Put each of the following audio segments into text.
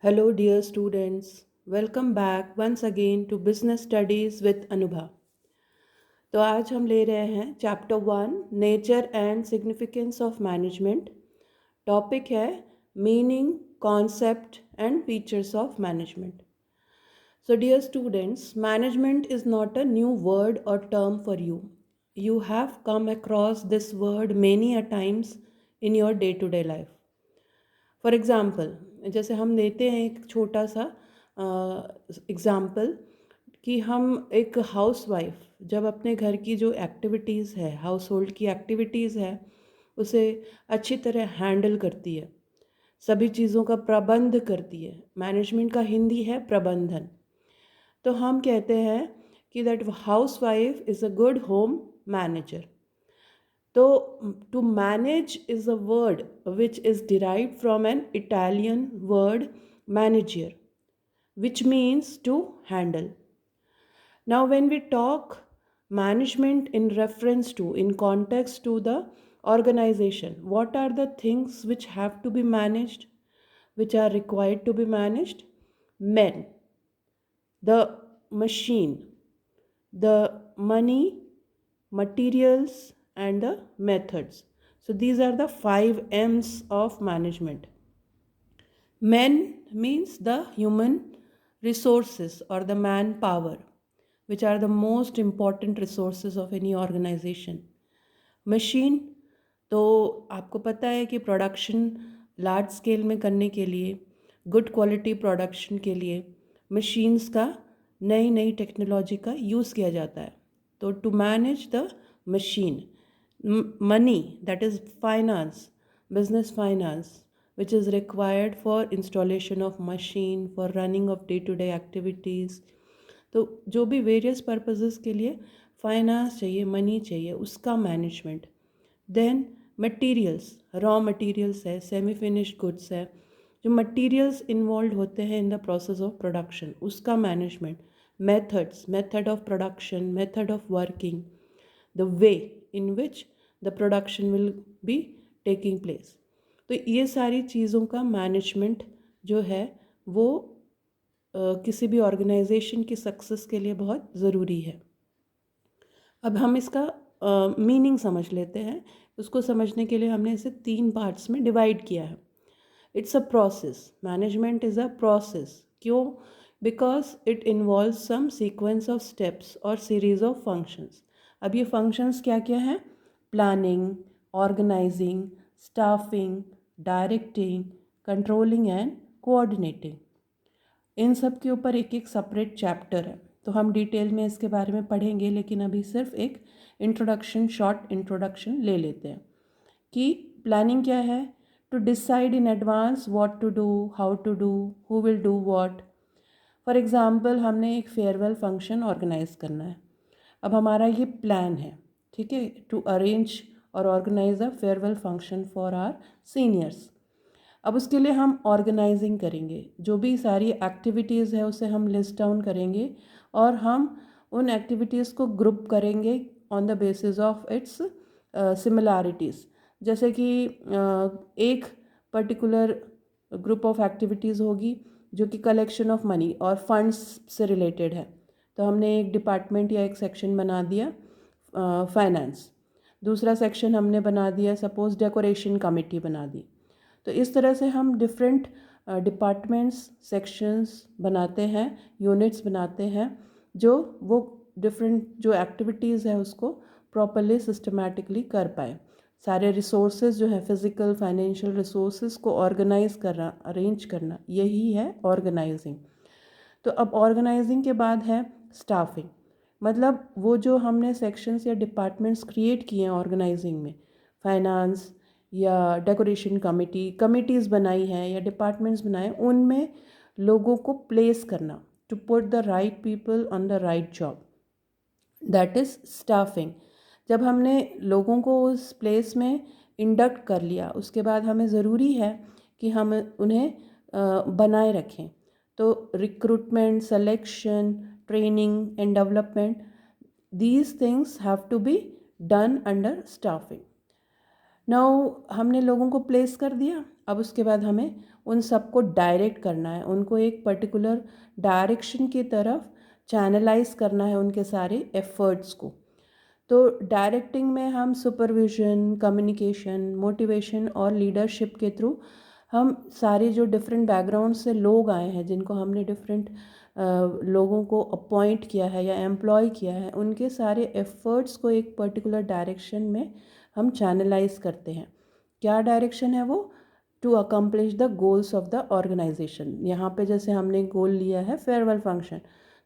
Hello, dear students. Welcome back once again to Business Studies with Anubha. तो आज हम ले रहे हैं chapter 1 nature and significance of management. Topic है meaning, concept and features of management. So, dear students, management is not a new word or term for you. You have come across this word many a times in your day-to-day life. For example, जैसे हम लेते हैं एक छोटा सा example कि हम एक हाउसवाइफ जब अपने घर की जो एक्टिविटीज़ है, हाउस होल्ड की एक्टिविटीज़ है, उसे अच्छी तरह हैंडल करती है, सभी चीज़ों का प्रबंध करती है। मैनेजमेंट का हिंदी है प्रबंधन। तो हम कहते हैं कि that housewife is a good home manager. So, to manage is a word which is derived from an Italian word manager, which means to handle. Now, when we talk management in reference to, in context to the organization, what are the things which have to be managed, which are required to be managed? Men, the machine, the money, materials, and the methods. So these are the 5 M's of management. Men means the human resources or the manpower, which are the most important resources of any organization. Machine, तो आपको पता है कि production large scale में करने के लिए, good quality production के लिए मशीन्स का, नई नई टेक्नोलॉजी का यूज़ किया जाता है। तो to manage the machine, money, that is finance, business finance, which is required for installation of machine, for running of day to day activities. तो जो भी वेरियस पर्पसेस के लिए फाइनेंस चाहिए, मनी चाहिए, उसका management. Then materials, raw materials है, semi finished goods है, जो मटेरियल्स इन्वॉल्व होते हैं in the process of production, उसका management. Methods, method of production, method of working, the way in which the production will be taking place. तो ये सारी चीज़ों का मैनेजमेंट जो है वो किसी भी ऑर्गेनाइजेशन की सक्सेस के लिए बहुत ज़रूरी है। अब हम इसका मीनिंग समझ लेते हैं। उसको समझने के लिए हमने इसे 3 पार्ट्स में डिवाइड किया है। It's a process, management is a process. क्यों? Because it involve some sequence of steps और सीरीज ऑफ फंक्शंस। अब ये फंक्शंस क्या क्या हैं? Planning, organising, staffing, directing, controlling and coordinating. इन सब के ऊपर एक एक सेपरेट चैप्टर है, तो हम डिटेल में इसके बारे में पढ़ेंगे, लेकिन अभी सिर्फ एक इंट्रोडक्शन, शॉर्ट इंट्रोडक्शन ले लेते हैं कि प्लानिंग क्या है। To decide in advance what to do, how to do, who will do what. For example, हमने एक फेयरवेल फंक्शन ऑर्गेनाइज करना है। अब हमारा ये प्लान है, ठीक है, टू अरेंज और organize a farewell function for our seniors. अब उसके लिए हम ऑर्गेनाइजिंग करेंगे, जो भी सारी एक्टिविटीज़ है उसे हम लिस्ट डाउन करेंगे और हम उन एक्टिविटीज़ को ग्रुप करेंगे on the basis of its similarities. जैसे कि एक पर्टिकुलर ग्रुप ऑफ एक्टिविटीज़ होगी जो कि कलेक्शन ऑफ मनी और फंड्स से रिलेटेड है, तो हमने एक डिपार्टमेंट या एक सेक्शन बना दिया फाइनेंस। दूसरा सेक्शन हमने बना दिया, सपोज़ डेकोरेशन कमेटी बना दी। तो इस तरह से हम डिफरेंट डिपार्टमेंट्स, सेक्शंस बनाते हैं, यूनिट्स बनाते हैं, जो वो डिफरेंट जो एक्टिविटीज़ है उसको प्रॉपरली सिस्टमेटिकली कर पाए। सारे रिसोर्सेज जो है, फिज़िकल फाइनेंशियल रिसोर्सेज को ऑर्गेनाइज करना, अरेंज करना, यही है ऑर्गेनाइजिंग। तो अब ऑर्गेनाइजिंग के बाद है स्टाफिंग। मतलब वो जो हमने सेक्शंस या डिपार्टमेंट्स क्रिएट किए हैं ऑर्गेनाइजिंग में, फाइनेंस या डेकोरेशन कमेटी, कमिटीज़ बनाई हैं या डिपार्टमेंट्स बनाए, उनमें लोगों को प्लेस करना, to put the right people on the right job, that is staffing. जब हमने लोगों को उस प्लेस में इंडक्ट कर लिया, उसके बाद हमें ज़रूरी है कि हम उन्हें बनाए रखें। तो recruitment, selection, training and development, these things have to be done under staffing. Now हमने लोगों को प्लेस कर दिया, अब उसके बाद हमें उन सबको डायरेक्ट करना है, उनको एक पर्टिकुलर डायरेक्शन की तरफ चैनलाइज करना है उनके सारे एफर्ट्स को। तो डायरेक्टिंग में हम सुपरविजन, कम्युनिकेशन, मोटिवेशन और लीडरशिप के थ्रू हम सारे जो डिफरेंट बैकग्राउंड से लोग आए हैं, जिनको हमने डिफरेंट लोगों को अपॉइंट किया है या एम्प्लॉय किया है, उनके सारे एफर्ट्स को एक पर्टिकुलर डायरेक्शन में हम चैनलाइज करते हैं। क्या डायरेक्शन है वो? To accomplish the goals of the organization. यहाँ पे जैसे हमने गोल लिया है फेयरवेल फंक्शन,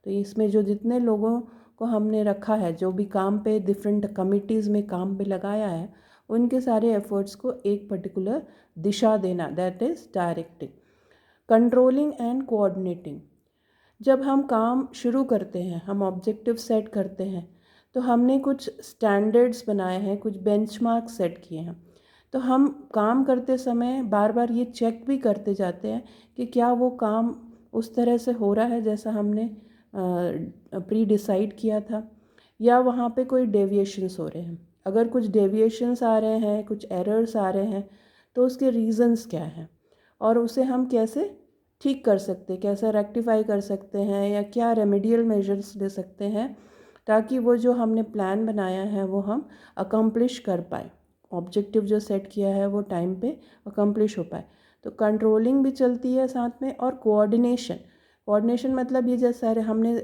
तो इसमें जो जितने लोगों को हमने रखा है, जो भी काम पे डिफरेंट कमिटीज़ में काम पे लगाया है, उनके सारे एफर्ट्स को एक पर्टिकुलर दिशा देना, that is directing. Controlling and coordinating, जब हम काम शुरू करते हैं, हम ऑब्जेक्टिव सेट करते हैं, तो हमने कुछ स्टैंडर्ड्स बनाए हैं, कुछ बेंचमार्क सेट किए हैं। तो हम काम करते समय बार बार ये चेक भी करते जाते हैं कि क्या वो काम उस तरह से हो रहा है जैसा हमने प्री डिसाइड किया था, या वहाँ पे कोई डेविएशंस हो रहे हैं। अगर कुछ डेविएशंस आ रहे हैं, कुछ एरर्स आ रहे हैं, तो उसके रीज़न्स क्या हैं और उसे हम कैसे ठीक कर सकते हैं, कैसे रेक्टिफाई कर सकते हैं, या क्या रेमेडियल मेजर्स ले सकते हैं ताकि वो जो हमने प्लान बनाया है वो हम अकम्प्लिश कर पाए, ऑब्जेक्टिव जो सेट किया है वो टाइम पे अकम्प्लिश हो पाए। तो कंट्रोलिंग भी चलती है साथ में, और कोऑर्डिनेशन मतलब ये जैसे हमने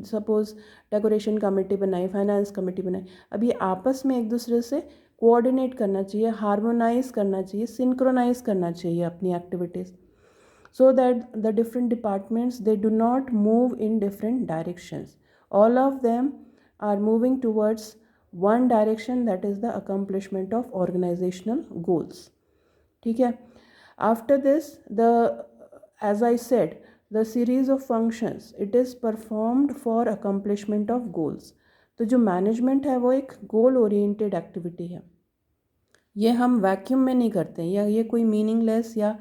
सपोज़ डेकोरेशन कमेटी बनाई, फाइनेंस कमेटी बनाई, अब ये आपस में एक दूसरे से कोऑर्डिनेट करना चाहिए, हार्मोनाइज करना चाहिए, सिंक्रोनाइज करना चाहिए अपनी activities, so that the different departments, they do not move in different directions. All of them are moving towards one direction, that is the accomplishment of organizational goals. ठीक है? After this, as I said, the series of functions, it is performed for accomplishment of goals. तो जो management है वो एक goal oriented activity है, ये हम वैक्यूम में नहीं करते हैं, या ये कोई मीनिंगलेस या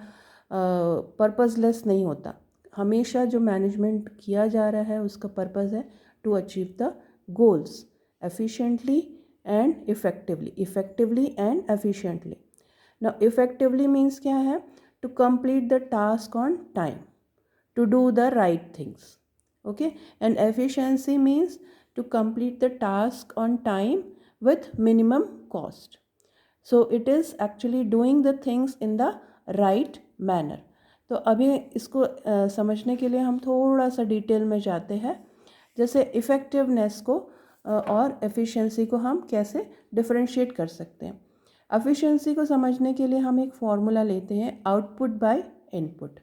पर्पसलेस नहीं होता। हमेशा जो मैनेजमेंट किया जा रहा है उसका पर्पस है to achieve the goals efficiently and effectively and efficiently. Now effectively means क्या है? To complete the task on time, to do the right things, okay? And efficiency means to complete the task on time with minimum cost. So it is actually doing the things in the right manner. तो अभी इसको समझने के लिए हम थोड़ा सा detail में जाते हैं, जैसे इफ़ेक्टिवनेस को और एफिशिएंसी को हम कैसे डिफरेंशिएट कर सकते हैं। एफिशिएंसी को समझने के लिए हम एक फॉर्मूला लेते हैं, आउटपुट बाय इनपुट।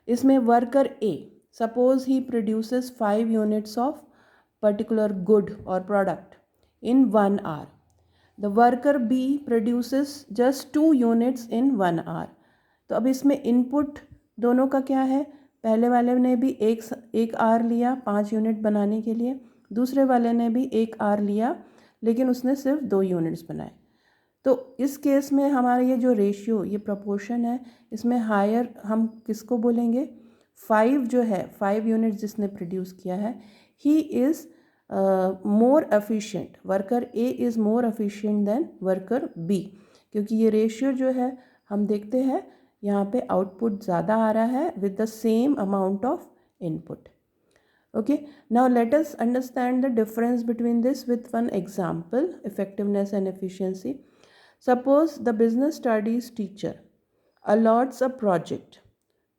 इसमें worker A, suppose he produces 5 units of particular good और product in 1 hour. The worker B produces just 2 units in 1 hour. तो अब इसमें इनपुट दोनों का क्या है? पहले वाले ने भी एक आवर लिया 5 यूनिट बनाने के लिए, दूसरे वाले ने भी 1 आवर लिया लेकिन उसने सिर्फ 2 यूनिट्स बनाए। तो इस केस में हमारा ये जो रेशियो, ये प्रपोर्शन है, इसमें हायर हम किसको बोलेंगे? 5 जो है, 5 यूनिट जिसने प्रोड्यूस किया है, he is more efficient, worker A is more efficient then worker bee, क्योंकि ये रेशियो जो है हम देखते हैं यहाँ पे आउटपुट ज़्यादा आ रहा है with the same amount of input. Okay, now let us understand the difference between this with one example, effectiveness and efficiency. Suppose the business studies teacher allots a project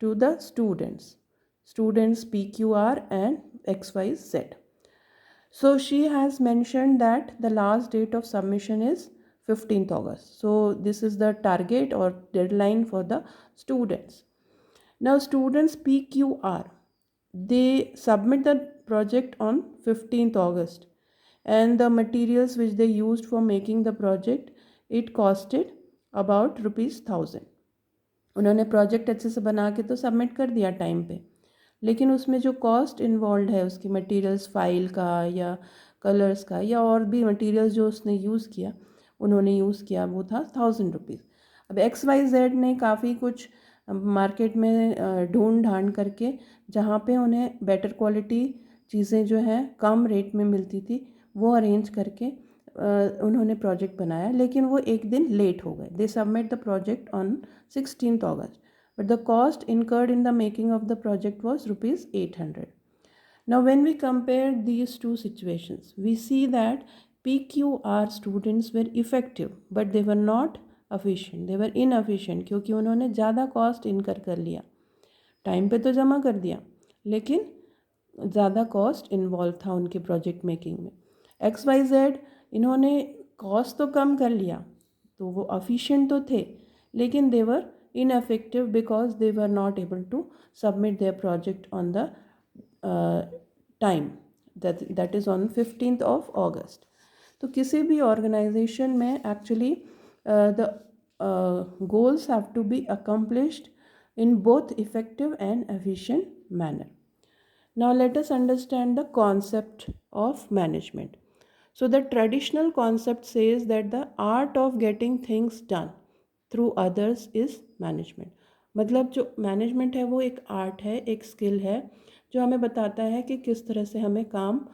to the students PQR and XYZ. So she has mentioned that the last date of submission is 15th August. So this is the target or deadline for the students. Now students PQR, they submit the project on 15th August, and the materials which they used for making the project, it costed about ₹1000. उन्होंने project अच्छे से बना के तो submit कर दिया time पे, लेकिन उसमें जो कॉस्ट इन्वॉल्व है उसकी मटेरियल्स, फाइल का या कलर्स का या और भी मटेरियल्स जो उसने उन्होंने यूज़ किया, वो था ₹1000। अब XYZ ने काफ़ी कुछ मार्केट में ढूंढ ढांड करके, जहाँ पे उन्हें बेटर क्वालिटी चीज़ें जो हैं कम रेट में मिलती थी, वो अरेंज करके उन्होंने प्रोजेक्ट बनाया, लेकिन वो एक दिन लेट हो गए. They submit the project on 16th August, but the cost incurred in the making of the project was rupees 800. Now, when we compare these two situations, we see that PQR students were effective, but they were not efficient. They were inefficient क्योंकि उन्होंने ज़्यादा cost incur कर लिया. Time पे तो जमा कर दिया, लेकिन ज़्यादा कॉस्ट इन्वॉल्व था उनके प्रोजेक्ट मेकिंग में. XYZ इन्होंने कॉस्ट तो कम कर लिया, तो वो एफिशिएंट तो थे, लेकिन they were ineffective because they were not able to submit their project on the time, that is on 15th August. तो किसी भी ऑर्गेनाइजेशन में actually the goals have to be accomplished in both effective and efficient manner. Now let us understand the concept of management. So the traditional concept says that the art of getting things done through others is management. मतलब जो management है वो एक art है, एक skill है जो हमें बताता है कि किस तरह से हमें काम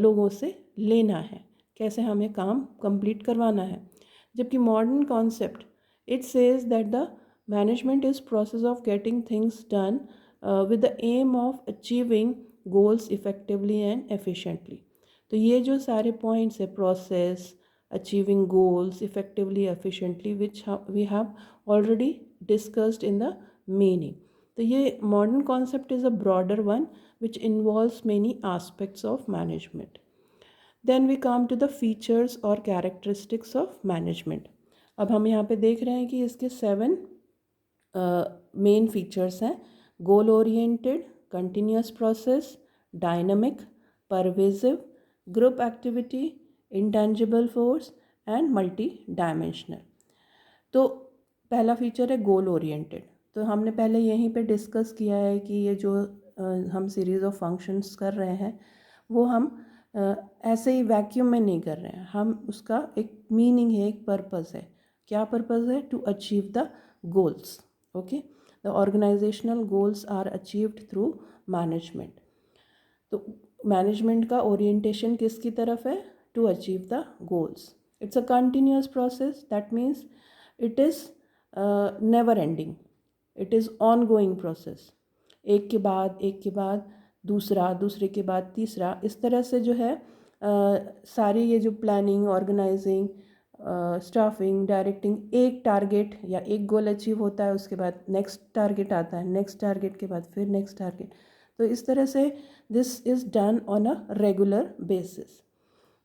लोगों से लेना है, कैसे हमें काम कंप्लीट करवाना है. जबकि modern concept it says that the management is process of getting things done with the aim of achieving goals effectively and efficiently. तो ये जो सारे points है, process, achieving goals effectively, efficiently, which we have already discussed in the meaning. तो ये modern concept is a broader one which involves many aspects of management. Then we come to the features or characteristics of management. अब हम यहाँ पे देख रहे हैं कि इसके 7 मेन फीचर्स हैं. Goal oriented, continuous process, dynamic, pervasive, group activity, intangible force and multi dimensional. तो पहला फीचर है गोल ओरिएंटेड. तो हमने पहले यहीं पे डिस्कस किया है कि ये जो हम सीरीज़ ऑफ फंक्शंस कर रहे हैं वो हम ऐसे ही वैक्यूम में नहीं कर रहे हैं. हम उसका एक मीनिंग है, एक पर्पस है. क्या पर्पस है? To achieve the goals. Okay, the organizational goals are achieved through management. तो मैनेजमेंट का ओरिएंटेशन किसकी तरफ है? To achieve the goals. It's a continuous process, that means it is never ending, it is ongoing process. एक के बाद दूसरा, दूसरे के बाद तीसरा, इस तरह से जो है सारी ये जो प्लानिंग, ऑर्गेनाइजिंग, स्टाफिंग, डायरेक्टिंग, एक टारगेट या एक गोल अचीव होता है, उसके बाद नेक्स्ट टारगेट आता है, नेक्स्ट टारगेट के बाद फिर नेक्स्ट टारगेट. तो इस तरह से this is done on a regular basis.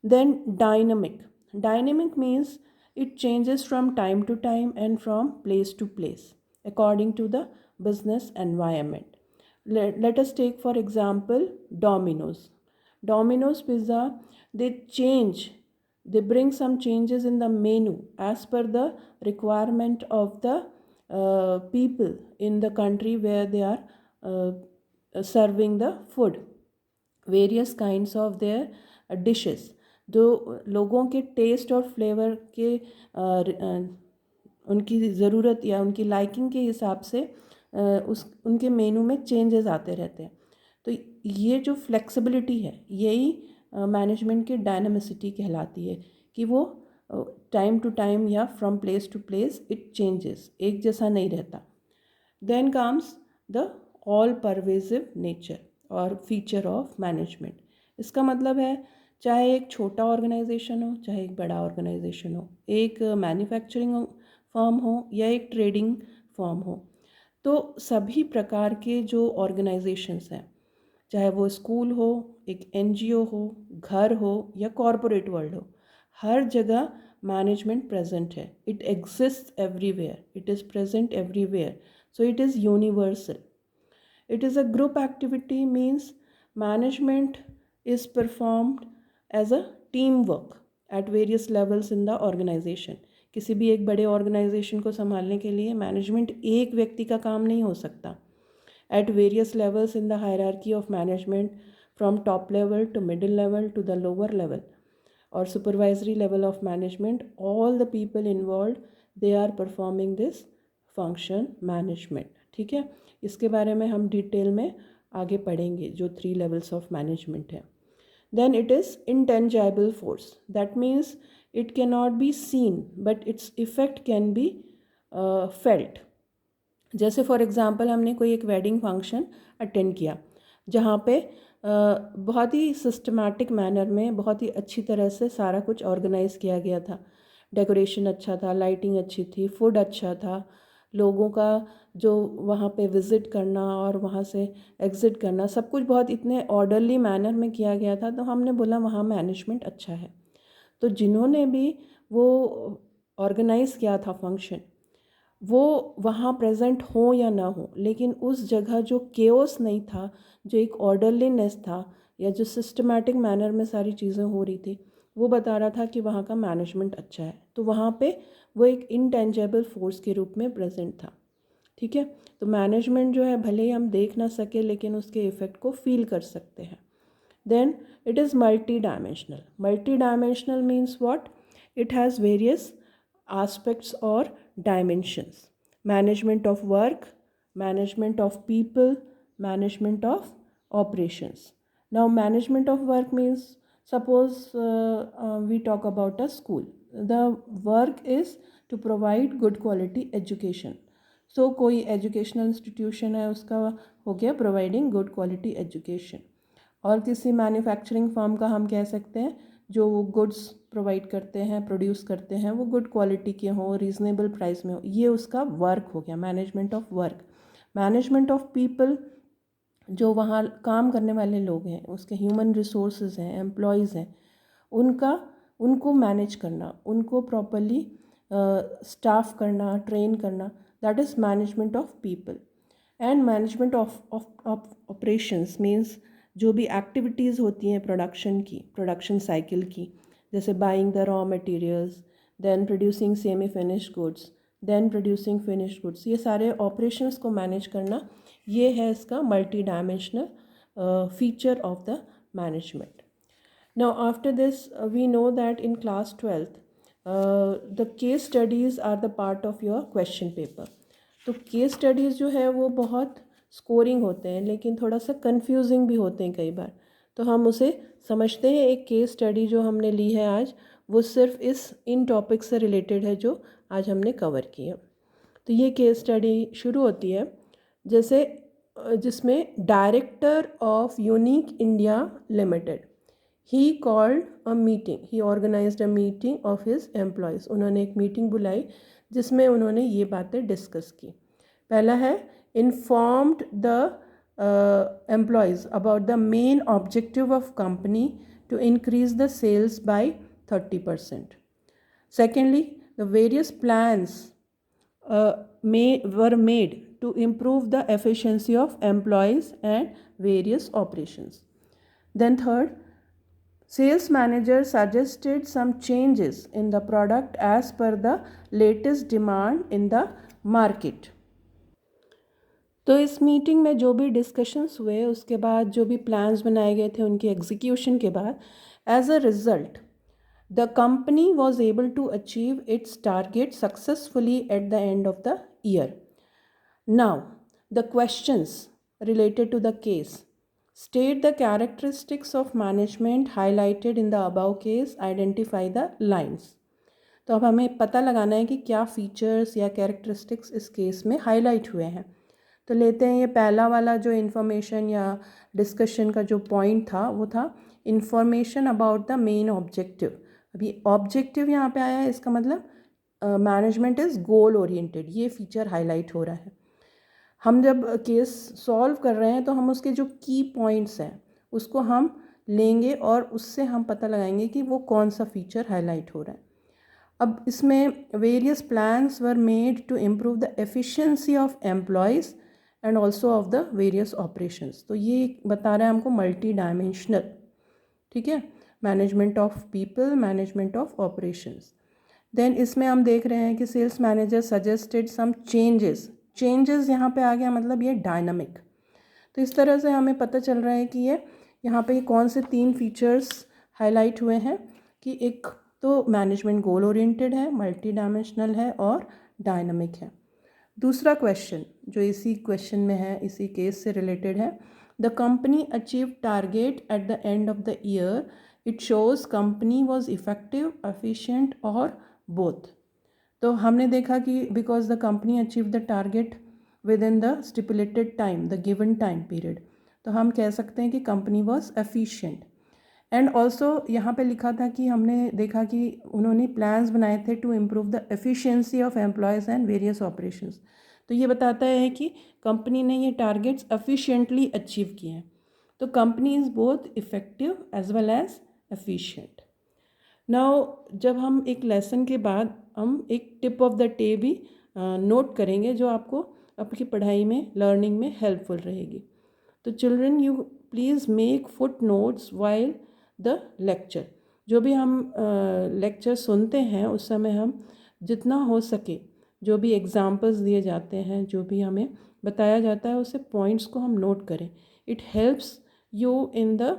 Then dynamic means it changes from time to time and from place to place according to the business environment. Let us take for example Domino's pizza. They bring some changes in the menu as per the requirement of the people in the country where they are serving the food. Various kinds of their dishes जो लोगों के test और flavour के उनकी ज़रूरत या उनकी liking के हिसाब से उनके मेनू में चेंजेस आते रहते हैं. तो ये जो फ्लेक्सिबिलिटी है यही मैनेजमेंट की डायनामिसिटी कहलाती है कि वो टाइम टू टाइम या from place to place it changes, एक जैसा नहीं रहता. Then comes the all pervasive nature और फीचर ऑफ मैनेजमेंट. इसका मतलब है चाहे एक छोटा ऑर्गेनाइजेशन हो, चाहे एक बड़ा ऑर्गेनाइजेशन हो, एक मैन्युफैक्चरिंग फर्म हो या एक ट्रेडिंग फर्म हो, तो सभी प्रकार के जो ऑर्गेनाइजेशंस हैं, चाहे वो स्कूल हो, एक NGO हो, घर हो या कॉरपोरेट वर्ल्ड हो, हर जगह मैनेजमेंट प्रेजेंट है. It exist everywhere, it is present everywhere, so it is universal. It is a group activity, means management is performed as a teamwork at various levels in the organization. किसी भी एक बड़े organisation को संभालने के लिए management एक व्यक्ति का काम नहीं हो सकता. At various levels in the hierarchy of management, from top level to middle level to the lower level or supervisory level of management, all the people involved, they are performing this function management. ठीक है, इसके बारे में हम detail में आगे पढ़ेंगे जो 3 levels of management है. Then it is intangible force. That means it cannot be seen, but its effect can be felt. जैसे फॉर एग्ज़ाम्पल हमने कोई एक वेडिंग फंक्शन अटेंड किया जहाँ पे बहुत ही सिस्टमैटिक मैनर में बहुत ही अच्छी तरह से सारा कुछ ऑर्गेनाइज़ किया गया था। डेकोरेशन अच्छा था, लाइटिंग अच्छी थी, फूड अच्छा था, लोगों का जो वहाँ पे विज़िट करना और वहाँ से एग्ज़िट करना सब कुछ बहुत इतने ऑर्डरली मैनर में किया गया था, तो हमने बोला वहाँ मैनेजमेंट अच्छा है। तो जिन्होंने भी वो ऑर्गेनाइज़ किया था फंक्शन, वो वहाँ प्रेजेंट हो या ना हो, लेकिन उस जगह जो केओस नहीं था, जो एक ऑर्डरलीनेस था या जो सिस्टमैटिक मैनर में सारी चीज़ें हो रही थी, वो बता रहा था कि वहाँ का मैनेजमेंट अच्छा है। तो वहाँ पे वो एक इंटेंजिबल फोर्स के रूप में प्रेजेंट था। ठीक है, तो मैनेजमेंट जो है भले ही हम देख ना सके लेकिन उसके इफ़ेक्ट को फील कर सकते हैं। Then it is multi-dimensional. Multi-dimensional means what? It has various aspects or dimensions. Management of work, management of people, management of operations. Now management of work means, suppose we talk about a school. The work is to provide good quality education. So कोई educational institution है, उसका हो गया providing good quality education. और किसी manufacturing firm का हम कह सकते हैं जो गुड्स प्रोवाइड करते हैं, प्रोड्यूस करते हैं, वो गुड क्वालिटी के हों, रीज़नेबल प्राइस में हो, ये उसका वर्क हो गया, management of work. Management of people, जो वहाँ काम करने वाले लोग हैं, उसके ह्यूमन रिसोर्सेज हैं, एम्प्लॉयज़ हैं, उनको मैनेज करना, उनको प्रॉपरली स्टाफ करना, ट्रेन करना, that is management of people. And management of operations means जो भी एक्टिविटीज़ होती हैं प्रोडक्शन की, प्रोडक्शन साइकिल की, जैसे buying the raw materials, then producing semi finish goods, then producing finish goods, ये सारे ऑपरेशंस को मैनेज करना, ये है इसका multi dimensional feature of the management. Now after this we know that in class 12th the case studies are the part of your question paper. तो case studies जो है वो बहुत स्कोरिंग होते हैं लेकिन थोड़ा सा कंफ्यूजिंग भी होते हैं कई बार, तो हम उसे समझते हैं। एक केस स्टडी जो हमने ली है आज, वो सिर्फ इन टॉपिक से रिलेटेड है जो आज हमने कवर किया। तो ये केस स्टडी शुरू होती है जैसे जिसमें director of unique India limited, he called a meeting, he organized a meeting of his employees. उन्होंने एक मीटिंग बुलाई जिसमें उन्होंने ये बातें डिस्कस की। पहला है informed the employees about the main objective of company to increase the sales by 30%. Secondly, the various plans were made to improve the efficiency of employees and various operations. Then third, sales manager suggested some changes in the product as per the latest demand in the market. तो इस meeting में जो भी discussions हुए, उसके बाद जो भी प्लान्स बनाए गए थे, उनके एग्जीक्यूशन के बाद, as a result the company was able to achieve its target successfully at the end of the year. Now, the questions related to the case. State the characteristics of management highlighted in the above case. Identify the lines. तो अब हमें पता लगाना है कि क्या features या characteristics इस केस में हाईलाइट हुए हैं। तो लेते हैं ये पहला वाला जो इन्फॉर्मेशन या डिस्कशन का जो पॉइंट था, वो था information about the main objective. अभी ऑब्जेक्टिव यहाँ पे आया है, इसका मतलब मैनेजमेंट इज़ गोल ओरिएंटेड, ये फीचर हाईलाइट हो रहा है। हम जब केस सॉल्व कर रहे हैं तो हम उसके जो की पॉइंट्स हैं उसको हम लेंगे और उससे हम पता लगाएंगे कि वो कौन सा फीचर हाईलाइट हो रहा है। अब इसमें various plans were made to improve the efficiency of employees and also of the various operations. तो ये बता रहा है हमको मल्टी डायमेंशनल, ठीक है, management of people, management of operations. Then इसमें हम देख रहे हैं कि sales manager suggested some changes यहाँ पे आ गया, मतलब ये डायनामिक। तो इस तरह से हमें पता चल रहा है कि ये यहाँ पे कौन से 3 फीचर्स हाईलाइट हुए हैं कि एक तो मैनेजमेंट गोल ओरिएंटेड है, मल्टी डायमेंशनल है और डायनामिक है। दूसरा क्वेश्चन जो इसी क्वेश्चन में है, इसी केस से रिलेटेड है, The company achieved target at the end of the year. It shows company was effective, efficient or both. तो हमने देखा कि because the company achieve the target with in the stipulated time, the given time period, तो हम कह सकते हैं कि company was efficient. And also यहाँ पे लिखा था कि हमने देखा कि उन्होंने प्लान्स बनाए थे to improve the efficiency of employees and various operations. तो ये बताता है कि कंपनी ने ये टारगेट्स एफिशिएंटली अचीव किए हैं. तो company is both effective as well as efficient. Now जब हम एक लेसन के बाद हम एक टिप ऑफ द डे भी नोट करेंगे जो आपको आपकी पढ़ाई में, लर्निंग में हेल्पफुल रहेगी. तो children, you please make foot notes while the lecture. जो भी हम लेक्चर सुनते हैं उस समय हम जितना हो सके जो भी एग्जाम्पल्स दिए जाते हैं, जो भी हमें बताया जाता है, उससे पॉइंट्स को हम नोट करें. It helps you in the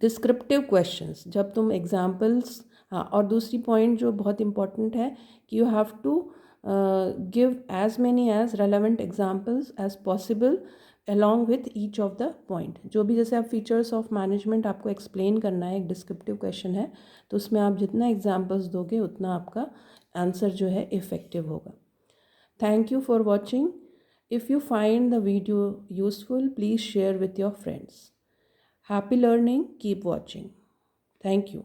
descriptive questions. जब तुम एग्जाम्पल्स, हाँ, और दूसरी पॉइंट जो बहुत इंपॉर्टेंट है कि you have to give as many as relevant examples as possible along with each of the point. जो भी जैसे आप फीचर्स ऑफ मैनेजमेंट आपको एक्सप्लेन करना है, एक डिस्क्रिप्टिव क्वेश्चन है, तो उसमें आप जितना एग्जाम्पल्स दोगे उतना आपका आंसर जो है इफ़ेक्टिव होगा. Thank you for watching. If you find the video useful, please share with your friends. Happy learning. Keep watching. Thank you.